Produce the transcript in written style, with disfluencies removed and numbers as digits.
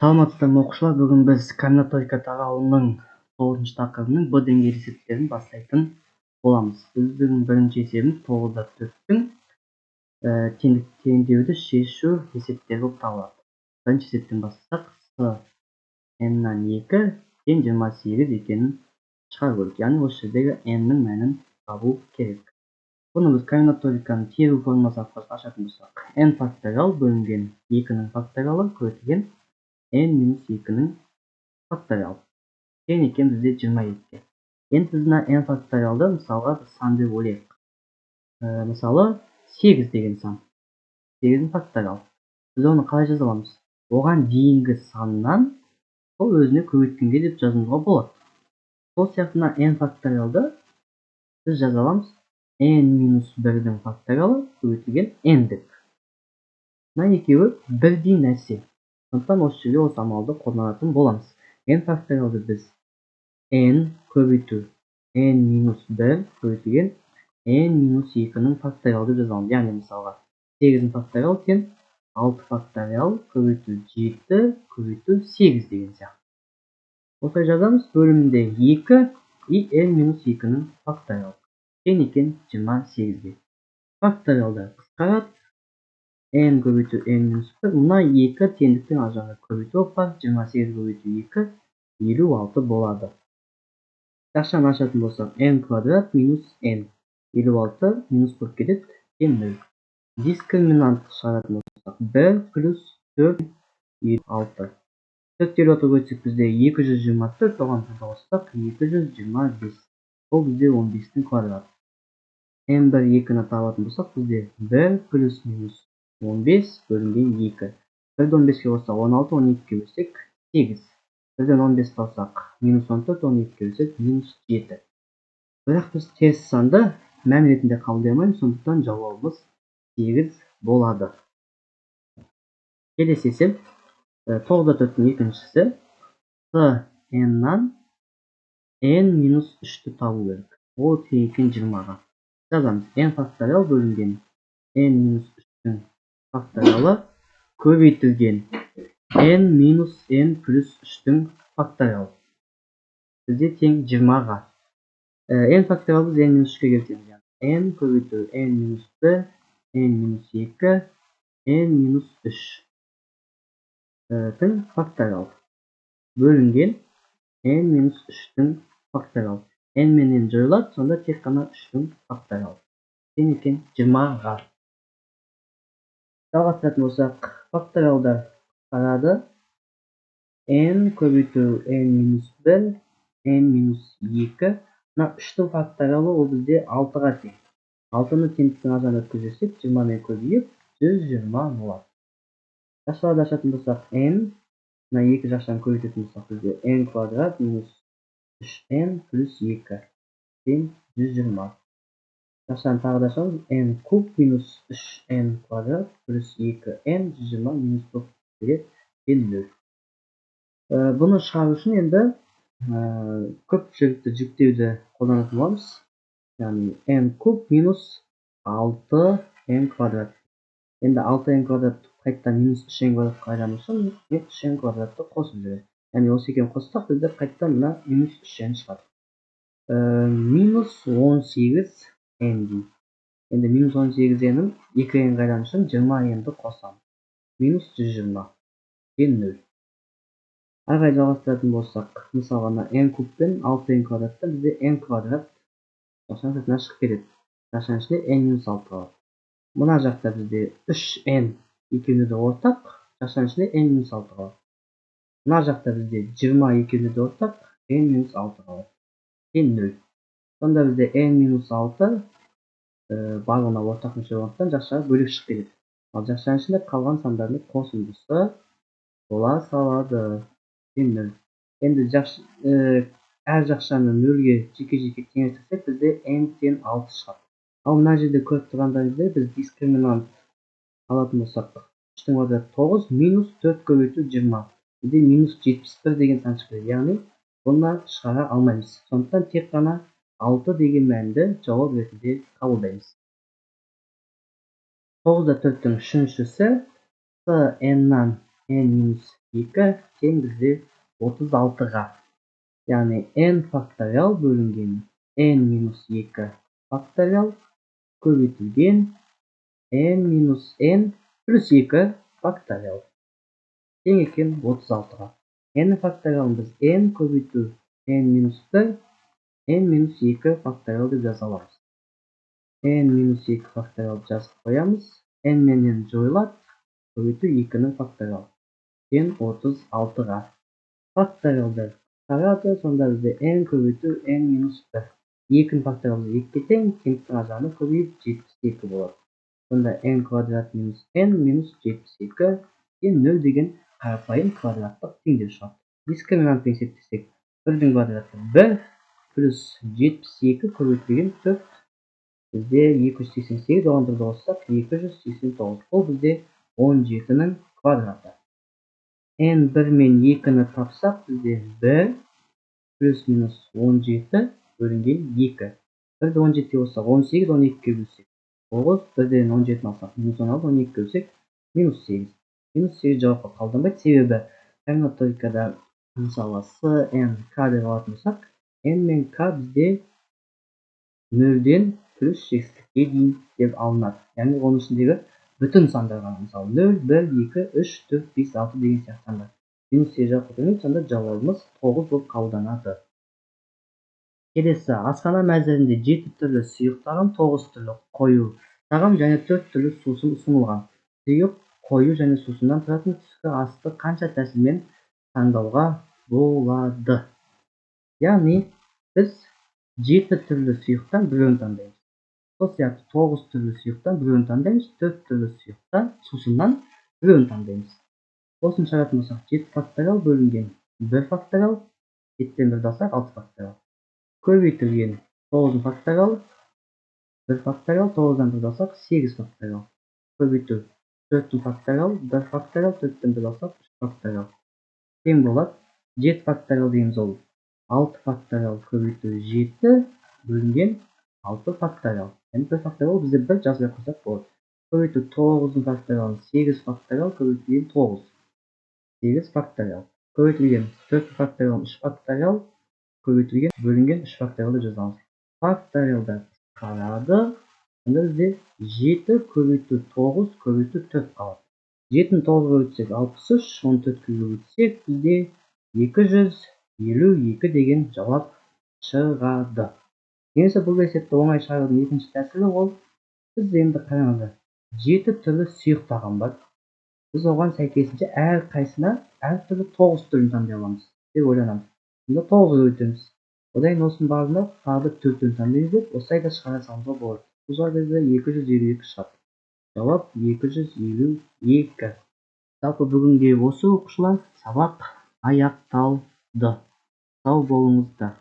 Саламатсыздарбы окуучулар, бүгүн биз комбинаторика тарабынын 9 такырынын Б деңгээли эсептерин баштайтын болобуз. Биздин биринчи эсебimiz 9/4-түн теңдөөдү шешүү эсептери болуп табылат. Биринчи эсептен баштасак, с n-нан 2 тең 28 экенин чыгарып көрдүк. Яны ошол жердеги n-nin маанин табуу керек. Буну биз комбинаториканын теория формуласы аркылуу ачатын болсок, n факториал бөлүнгөн 2-нин факториалы көбөйтүлгөн n-2-нин факториалы тең экен бизде 22. Эми биз мына n факториалды мисалга сан деп ойлойк. Мисалы 8 деген сан. 8-ин факториалы. Биз аны калай жаза алабыз? Оган дейинги сандан ошол өзүнө көбөйткөнгө деп жазууга болот. Ошол сыяктуу мына n факториалды биз жаза алабыз n-1-дин факториалы көбөйтүлгөн n деп. Мына экөөбү бирдей нерсе. Сондуктан ошол жерде ошол амалды колдонатын болобуз. n факториалды биз n көбүйтүү n-1 көбүйтүлгөн n-2-нин факториалы деп жаза алабыз. Яны мисалга 8-ин факториалы тең 6 факториал көбүйтүү 7 көбүйтүү 8 деген сыяктуу. Осылай жазабыз. Бөлүмүндө 2 и n-2-нин факториалы тең экен 28. Факториалдар кыскарат. n көбүйтүү n-1. Мына 2 теңдиктин ар жагына көбүйтүү болуп бар. 28 көбүйтүү 2 56 болду. Жакшыраак ачатын болсок, n квадрат минус n 56 минус болуп кетет, тең 0. Дискриминант чыгаратын болсок, 1 плюс 4 56. 4 56 көчсөк бизде 224, оган кошсок 225. Бул бизде 15-тин квадраты. n1 2-ни табатын болсок, бизде 1 плюс минус 15 бөлүнгөн 2. 1-ден 15-ке кошсок 16, 12-ке бөлсөк 8. 1-ден 15 алсак минус 14, 12-ке бөлсөк минус 7. Бирок биз терс санды маани иретинде кабылдай алмайбыз, сондуктан жообубуз 8 болду. Келесі эсеп 9/4-түн экинчиси с n-нан n-3-тү табуу керек. Ол тең экен 20-га. Жазабыз. n факториал бөлүнгөн n-3-түн факториалы көбөйтүлгөн n плюс 3-түн факториалы бизде тең 20-га. n факториалды биз n-3-кө келтиребиз. n көбүйтүү n-1, n-2, n-3 тың факториалы бөлүнгөн n-3-түн факториалы. n менен жоюлат, сонда тек гана 3-түн факториалы тең экен 20-га. Жалгастыратын болсак, факториалдар карады. n көбүйтүү n-1, n-2. Мына 3-түн факториалы ол бизде 6-га тең. 6-ны теңдиктин ар жагына өткөзсөк, 20 менен көбөйүп 120 болот. Жакшылап ачатын болсак, n мына 2 жакшыдан көбөйтөтүн болсок, бизде n квадрат минус 3n плюс 2 тең 120. Жакшыдан тагы да ачабыз. n куб минус 3n квадрат плюс 2n 120 минус болуп берет тең 0. Буну чыгаруу үчүн энди көпчүлүктү жүктөөдө колдонот болобуз. Яны n куб минус 6n квадрат. Энди 6n квадрат кайта минус 3n квадратка айланышын 3n квадратты косуп жиберет. Яны осы экени коссак, бизде кайта мына минус 3n чыгат. Минус 18n дейт. Энди минус 18n'ин 2n'ге айланышын 20n'ди косам. Минус 120 тең 0. Ага жалгастыратын болсак, мисалга мына n куб пен 6n квадраттан бизде n квадрат жакшыраак сыртына чыгып кетет. Жакшыраак ичинде n-6 калат. Мына жакта бизде 3n экөөнү ортак, жакшыраак ичинде n-6 калат. Мына жакта бизде 20 экөөнү ортак, n-6 калат. Тең 0. Сонда бизде n-6 барлыгына ортак мүчө болгондуктан жакшыраак бөлүк чыгып кетет. Ал жакшыраак ичинде калган сандардын косундусу бола салады. Тең 0. Энди ар жакшаны 0ге жеке-жеке теңестирсек, бизде n тең 6 чыгат. Ал мына жерде көрүп тургандарыңыздай, биз дискриминант алатын болсак, 3-түн квадраты 9 минус 4 көбөйтүү 20. Бизде минус 71 деген сан чыгып кетет. Яны буну чыгара алмайбыз. Сондуктан тек гана 6 деген мааниде жооп иретинде кабылдайбыз. 9/4-түн 3-сүсү с n-нан n-2 2 тең бізде 36-ға. Яғни n факториал бөлінген n-2 факториал көбейтілген n-n плюс 2 факториал тең екен 36-ға. n факториалын біз n көбейту n-1 n-2 факториал деп жаза аламыз. n-2 факториал жазып қоямыз. n мен n жойылады. Көбейту 2-нің факториалы тең 36-ға. Факториалдар тарады, сонда бізде n көбейту n-1. 2-нің факториалы 2-ге тең, теңдіктің ар жағына көбейіп 72 болады. Сонда n квадрат минус n минус 72 тең 0 деген қарапайым квадраттық теңдеу шығады. Дискриминантты есептесек, 1-дің квадраты 1 плюс 72 көбейтілген 4 бізде 288, оған 1 қоссақ 289. Ол бізде 17-нің квадраты. n1 мен 2-ні тапсақ, бізде 1 плюс минус 17 бөлінген 2. 1-ді 17-ге қоссақ 18, 12-ге бөлсек 9, 1-ден 17-ні алсақ минус 16, 12-ге бөлсек минус 8. Минус 8 жауапқа қалданбайды, себебі комбинаторикада мысалы с, n, k деп алатын болсақ, n мен k бізде 0-ден плюс жетістікке дейін деп алынады. Яғни оның ішіндегі бүтін сандар ғана, мысалы 0, 1, 2, 3, 4, 5, 6 деген сияқтандар. Минус 8 жауапқа төлемейді, сонда жауабымыз 9 болып қабылданады. Келесі, асхана мәзірінде 7 түрлі сұйық тағам, 9 түрлі қою тағам және 4 түрлі сусын ұсынылған. Сұйық, қою және сусыннан тұратын түскі асты қанша тәсілмен таңдауға болады? Яғни біз 7 түрлі сұйықтан біреуін таңдаймыз. Сол сияқты 9 түрлі сұйықтан біреуін таңдаймыз, 4 түрлі сұйықтан сусыннан біреуін таңдаймыз. Осыны шығаратын болсақ, 7 факториал бөлінген 1 факториал, 7-тен 1 алсақ 6 факториал. Көбейтілген 9 факториал, 1 факториал, 9-дан 1 алсақ 8 факториал. Көбейту 4 факториал, 1 факториал, 4-тен 1 алсақ 3 факториал. Тең болады 7 факториал дейміз, ол 6 факториал көбейту 7 бөлінген 6 факториал. Яғни 1 факториал бізде 1 жазбай қойсақ болады. Көбейту 9 факториал, 8 факториал көбейтілген 9. 8 факториал. Көбейтілген 4 факториал, 3 факториал көбейтілген бөлінген 3 факториалды жазамыз. Факториалдар қарады. Сонда бізде 7 көбейту 9 көбейту 4 қалады. 7-ні 9-ға өтсек 63, 14-ге өтсек бізде 252 деген жауап шығады. Немесе бұл есепті оңай шығарудың екінші тәсілі ол, біз енді қараңыздар, 7 түрлі сұйық тағам бар. Біз оған сәйкесінше әр қайсына әр түрлі 9 түрін таңдай аламыз деп ойланамыз. Сонда 9-ға өтеміз. Одан осының барлығында тағы 4-ін таңдаймыз деп, осылай да шығара салуға болады. Бұл жағдайда 252 шығады. Жауап 252. Жалпы бүгінге осы оқушылар, сабақ аяқталды. Сау болыңыздар.